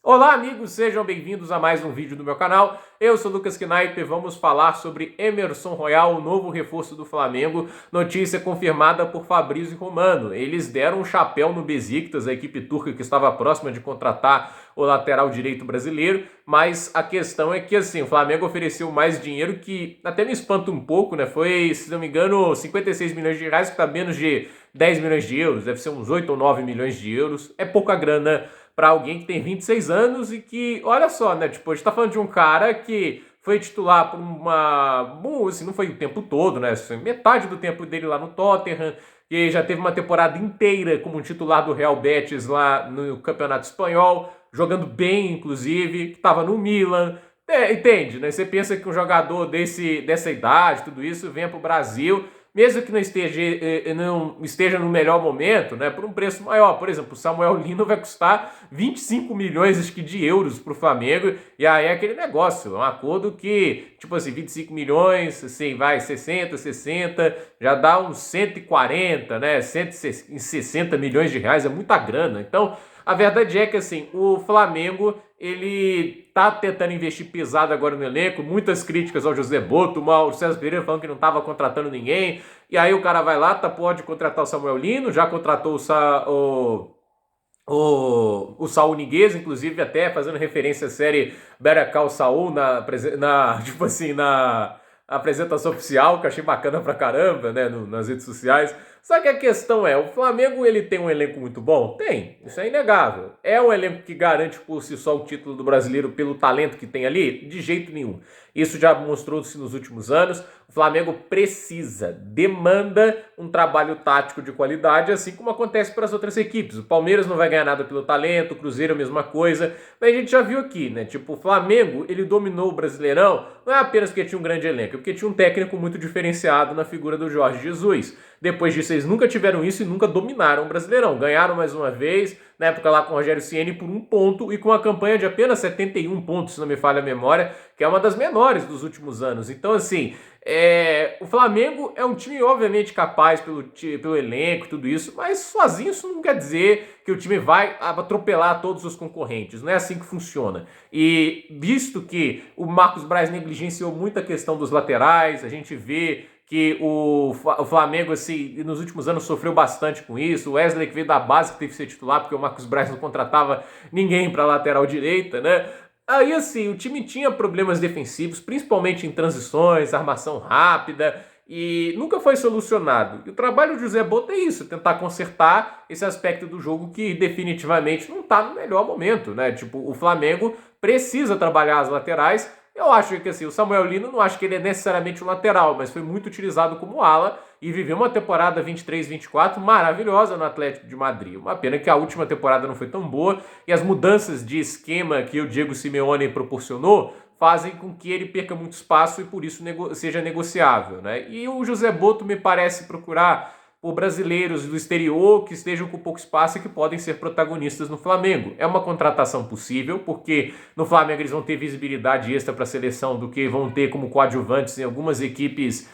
Olá amigos, sejam bem-vindos a mais um vídeo do meu canal. Eu sou Lucas Knipe e vamos falar sobre Emerson Royal, o novo reforço do Flamengo. Notícia confirmada por Fabrício Romano. Eles deram um chapéu no Besiktas, a equipe turca que estava próxima de contratar o lateral direito brasileiro, mas a questão é que assim, o Flamengo ofereceu mais dinheiro, que até me espanta um pouco, né? Foi, se não me engano, 56 milhões de reais, que está menos de 10 milhões de euros, deve ser uns 8 ou 9 milhões de euros. É pouca grana para alguém que tem 26 anos e que, olha só, né? Tipo, a gente tá falando de um cara que foi titular por uma. Bom, assim, não foi o tempo todo, né? Assim, metade do tempo dele lá no Tottenham, e já teve uma temporada inteira como titular do Real Betis lá no Campeonato Espanhol, jogando bem, inclusive, que tava no Milan. É, entende, né? Você pensa que um jogador dessa idade, tudo isso, venha pro Brasil, mesmo que não esteja no melhor momento, né, por um preço maior. Por exemplo, o Samuel Lino vai custar 25 milhões acho que, de euros para o Flamengo, e aí é aquele negócio, é um acordo que, tipo assim, 25 milhões, assim, vai 60, já dá uns 140, né, 160 milhões de reais, é muita grana. Então, a verdade é que, assim, o Flamengo, ele tá tentando investir pesado agora no elenco, muitas críticas ao José Boto, o César Pereira falando que não estava contratando ninguém, e aí o cara vai lá, pode contratar o Samuel Lino, já contratou o Saul Niguez, inclusive até fazendo referência à série Better Call Saul tipo assim, na apresentação oficial, que eu achei bacana pra caramba, né, nas redes sociais. Só que a questão é, o Flamengo ele tem um elenco muito bom? Tem, isso é inegável. É um elenco que garante por si só o título do brasileiro pelo talento que tem ali? De jeito nenhum. Isso já mostrou-se nos últimos anos. O Flamengo precisa, demanda um trabalho tático de qualidade, assim como acontece para as outras equipes. O Palmeiras não vai ganhar nada pelo talento, o Cruzeiro a mesma coisa, mas a gente já viu aqui, né? Tipo, o Flamengo, ele dominou o Brasileirão, não é apenas porque tinha um grande elenco, é porque tinha um técnico muito diferenciado na figura do Jorge Jesus. Depois disso, eles nunca tiveram isso e nunca dominaram o Brasileirão. Ganharam mais uma vez, na época lá com o Rogério Ceni por 1 ponto e com a campanha de apenas 71 pontos, se não me falha a memória, que é uma das menores dos últimos anos. Então, assim, o Flamengo é um time obviamente capaz pelo elenco e tudo isso, mas sozinho isso não quer dizer que o time vai atropelar todos os concorrentes. Não é assim que funciona. E visto que o Marcos Braz negligenciou muito a questão dos laterais, a gente vê que o Flamengo, assim, nos últimos anos sofreu bastante com isso. O Wesley, que veio da base, que teve que ser titular, porque o Marcos Braz não contratava ninguém para lateral direita, né? Aí, assim, o time tinha problemas defensivos, principalmente em transições, armação rápida, e nunca foi solucionado. E o trabalho do José Bottas é isso, tentar consertar esse aspecto do jogo que definitivamente não está no melhor momento, né? Tipo, o Flamengo precisa trabalhar as laterais. Eu acho que assim, o Samuel Lino, não acho que ele é necessariamente um lateral, mas foi muito utilizado como ala e viveu uma temporada 23-24 maravilhosa no Atlético de Madrid. Uma pena que a última temporada não foi tão boa e as mudanças de esquema que o Diego Simeone proporcionou fazem com que ele perca muito espaço e por isso seja negociável, né? E o José Boto me parece procurar por brasileiros do exterior que estejam com pouco espaço e que podem ser protagonistas no Flamengo. É uma contratação possível, porque no Flamengo eles vão ter visibilidade extra para a seleção do que vão ter como coadjuvantes em algumas equipes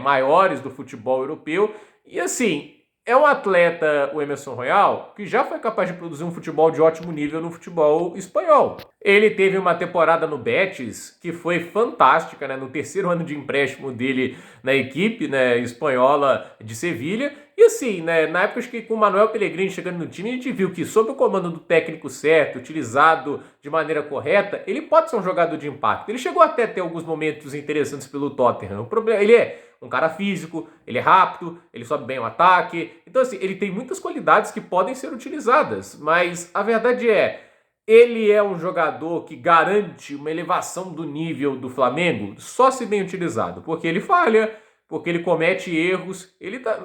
maiores do futebol europeu. E assim, é um atleta, o Emerson Royal, que já foi capaz de produzir um futebol de ótimo nível no futebol espanhol. Ele teve uma temporada no Betis que foi fantástica, né? No terceiro ano de empréstimo dele na equipe, né, espanhola de Sevilha. E assim, né, na época acho que com o Manuel Pellegrini chegando no time, a gente viu que sob o comando do técnico certo, utilizado de maneira correta, ele pode ser um jogador de impacto. Ele chegou até a ter alguns momentos interessantes pelo Tottenham. O problema, ele é um cara físico, ele é rápido, ele sobe bem o ataque. Então assim, ele tem muitas qualidades que podem ser utilizadas, mas a verdade é, ele é um jogador que garante uma elevação do nível do Flamengo só se bem utilizado, porque ele falha, porque ele comete erros,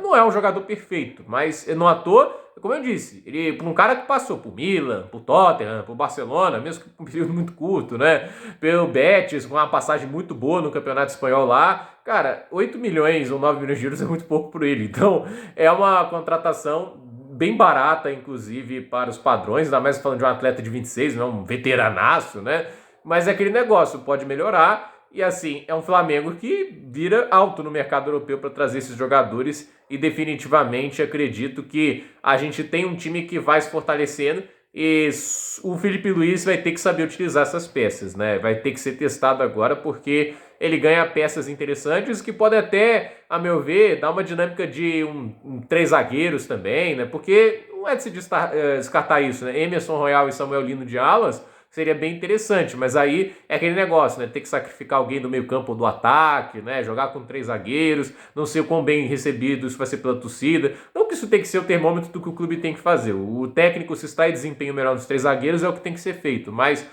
não é um jogador perfeito, mas não à toa, como eu disse, ele por um cara que passou por Milan, por Tottenham, por Barcelona, mesmo que por um período muito curto, né? Pelo Betis, com uma passagem muito boa no Campeonato Espanhol lá, cara, 8 milhões ou 9 milhões de euros é muito pouco por ele. Então, é uma contratação bem barata, inclusive, para os padrões, ainda mais falando de um atleta de 26, não é um veteranaço, né? Mas é aquele negócio, pode melhorar. E assim, é um Flamengo que vira alto no mercado europeu para trazer esses jogadores e definitivamente acredito que a gente tem um time que vai se fortalecendo e o Felipe Luiz vai ter que saber utilizar essas peças, né? Vai ter que ser testado agora porque ele ganha peças interessantes que podem até, a meu ver, dar uma dinâmica de três zagueiros também, né? Porque não é de se descartar isso, né? Emerson Royal e Samuel Lino de alas seria bem interessante, mas aí é aquele negócio, né? Ter que sacrificar alguém do meio campo ou do ataque, né? Jogar com três zagueiros, não sei o quão bem recebido isso vai ser pela torcida. Não que isso tem que ser o termômetro do que o clube tem que fazer. O técnico, se está em desempenho melhor nos três zagueiros, é o que tem que ser feito, mas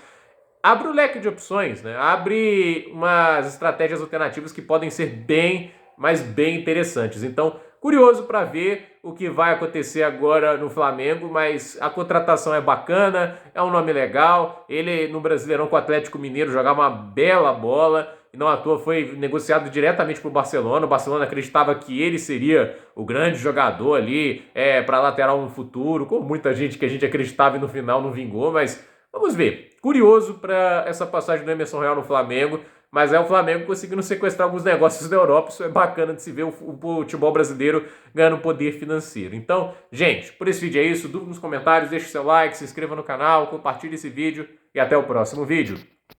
abre o leque de opções, né? Abre umas estratégias alternativas que podem ser bem, mas bem interessantes. Então, curioso para ver o que vai acontecer agora no Flamengo, mas a contratação é bacana, é um nome legal. Ele no Brasileirão com o Atlético Mineiro jogava uma bela bola e não à toa foi negociado diretamente para o Barcelona. O Barcelona acreditava que ele seria o grande jogador ali para lateral no futuro, como muita gente que a gente acreditava e no final não vingou, mas vamos ver. Curioso para essa passagem do Emerson Royal no Flamengo, mas é o Flamengo conseguindo sequestrar alguns negócios da Europa. Isso é bacana de se ver o futebol brasileiro ganhando poder financeiro. Então, gente, por esse vídeo é isso. Dúvida nos comentários, deixe seu like, se inscreva no canal, compartilhe esse vídeo e até o próximo vídeo.